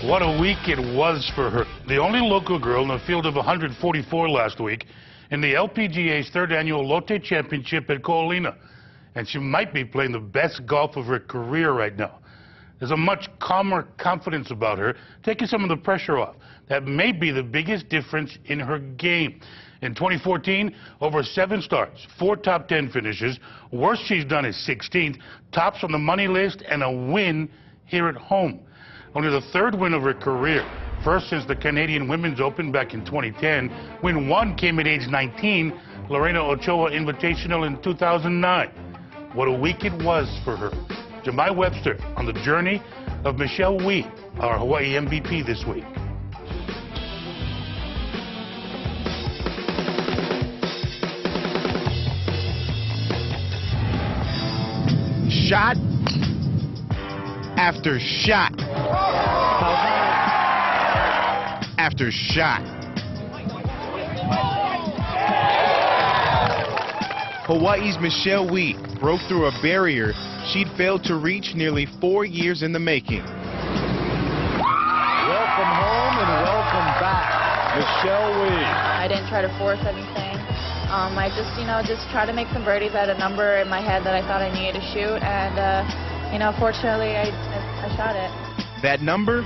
What a week it was for her. The only local girl in a field of 144 last week in the LPGA's third annual Lotte Championship at Ko Olina. And she might be playing the best golf of her career right now. There's a much calmer confidence about her, taking some of the pressure off. That may be the biggest difference in her game. In 2014, over 7 starts, 4 top 10 finishes. Worst she's done is 16th, tops on the money list, and a win here at home. Only the 3rd win of her career, first since the Canadian Women's Open back in 2010. Win 1 came at age 19, Lorena Ochoa Invitational in 2009. What a week it was for her. Jemai Webster on the journey of Michelle Wie, our Hawaii MVP this week. Shot after shot after shot. Hawaii's Michelle Wie broke through a barrier she'd failed to reach nearly 4 years in the making. Welcome home and welcome back, Michelle Wie. I didn't try to force anything. I just tried to make some birdies at a number in my head that I thought I needed to shoot, and fortunately I shot it. That number,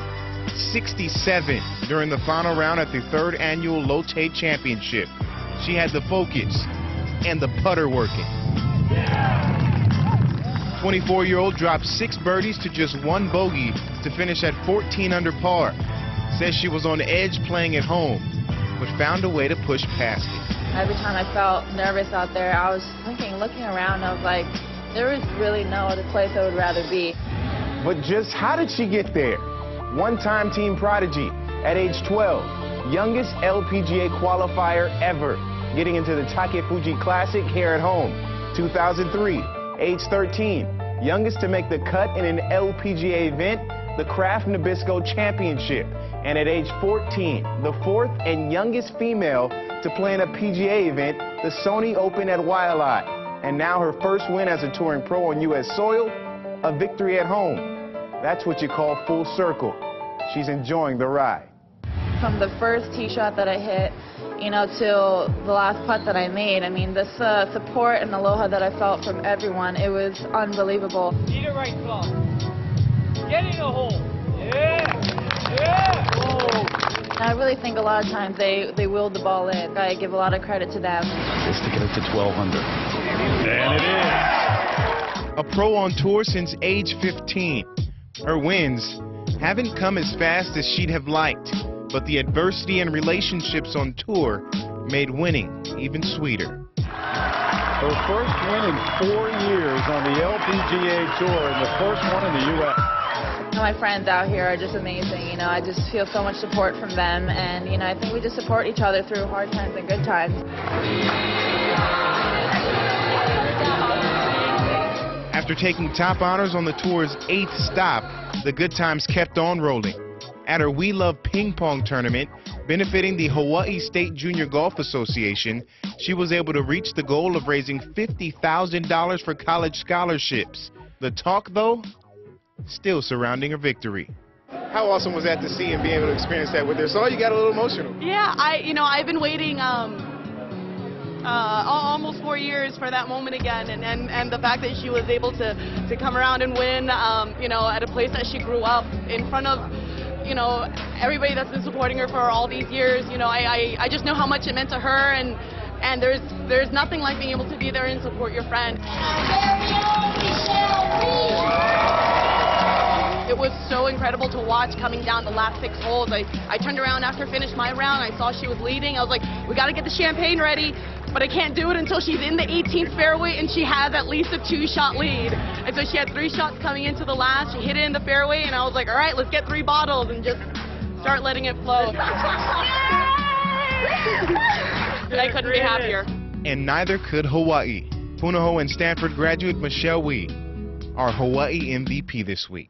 67 during the final round at the 3rd annual Lotte Championship. She had the focus and the putter working. 24-year-old dropped 6 birdies to just 1 bogey to finish at 14 under par. Says she was on edge playing at home, but found a way to push past it. Every time I felt nervous out there, I was looking around, I was like, there was really no other place I would rather be. But just how did she get there? One-time team prodigy at age 12, youngest LPGA qualifier ever, getting into the Takefuji Classic here at home. 2003, age 13, youngest to make the cut in an LPGA event, the Kraft Nabisco Championship. And at age 14, the 4th and youngest female to play in a PGA event, the Sony Open at Waialae. And now her first win as a touring pro on U.S. soil, a victory at home. That's what you call full circle. She's enjoying the ride. From the first tee shot that I hit, till the last putt that I made, this support and aloha that I felt from everyone, it was unbelievable. Need it right, club. Get in the hole. Yeah. Yeah. Whoa. I really think a lot of times they willed the ball in. I give a lot of credit to them. Just to get it to 12 under. And it is. A pro on tour since age 15. Her wins haven't come as fast as she'd have liked, but the adversity and relationships on tour made winning even sweeter. Her first win in 4 years on the LPGA Tour and the first one in the U.S. My friends out here are just amazing. I just feel so much support from them, and I think we just support each other through hard times and good times. After taking top honors on the tour's 8th stop, the good times kept on rolling. At her We Love Ping Pong tournament, benefiting the Hawaii State Junior Golf Association, she was able to reach the goal of raising $50,000 for college scholarships. The talk, though, still surrounding her victory. How awesome was that to see and be able to experience that with her? So you got a little emotional. Yeah, I've been waiting almost 4 years for that moment again, and the fact that she was able to come around and win, at a place that she grew up in front of, everybody that's been supporting her for all these years. I just know how much it meant to her, and there's nothing like being able to be there and support your friend. It was so incredible to watch coming down the last 6 holes. I turned around after I finished my round. I saw she was leading. I was like, we got to get the champagne ready, but I can't do it until she's in the 18th fairway and she has at least a 2-shot lead. And so she had 3 shots coming into the last. She hit it in the fairway, and I was like, all right, let's get 3 bottles and just start letting it flow. I couldn't be happier. And neither could Hawaii. Punahou and Stanford graduate Michelle Wie, our Hawaii MVP this week.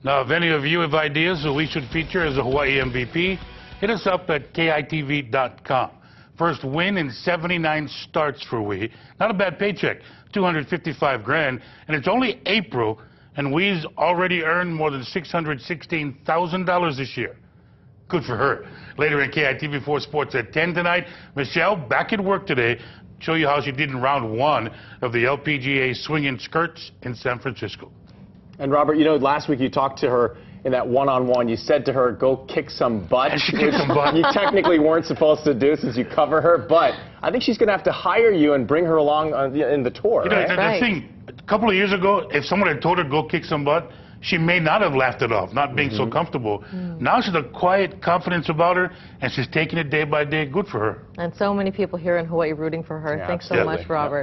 Now, if any of you have ideas who we should feature as a Hawaii MVP, hit us up at KITV.com. First win in 79 starts for Wie. Not a bad paycheck, $255 grand, and it's only April, and Wee's already earned more than $616,000 this year. Good for her. Later in KITV4 Sports at 10 tonight, Michelle back at work today. Show you how she did in round 1 of the LPGA Swinging Skirts in San Francisco. And Robert, you know, last week you talked to her in that one-on-one. You said to her, go kick some butt. And she kicked some butt. You technically weren't supposed to do since you cover her, but I think she's going to have to hire you and bring her along in the tour. You know, right? the thing, a couple of years ago, if someone had told her to go kick some butt, she may not have laughed it off, not being so comfortable. Now she's a quiet confidence about her, and she's taking it day by day. Good for her. And so many people here in Hawaii rooting for her. Yeah, Thanks so absolutely. much, Robert.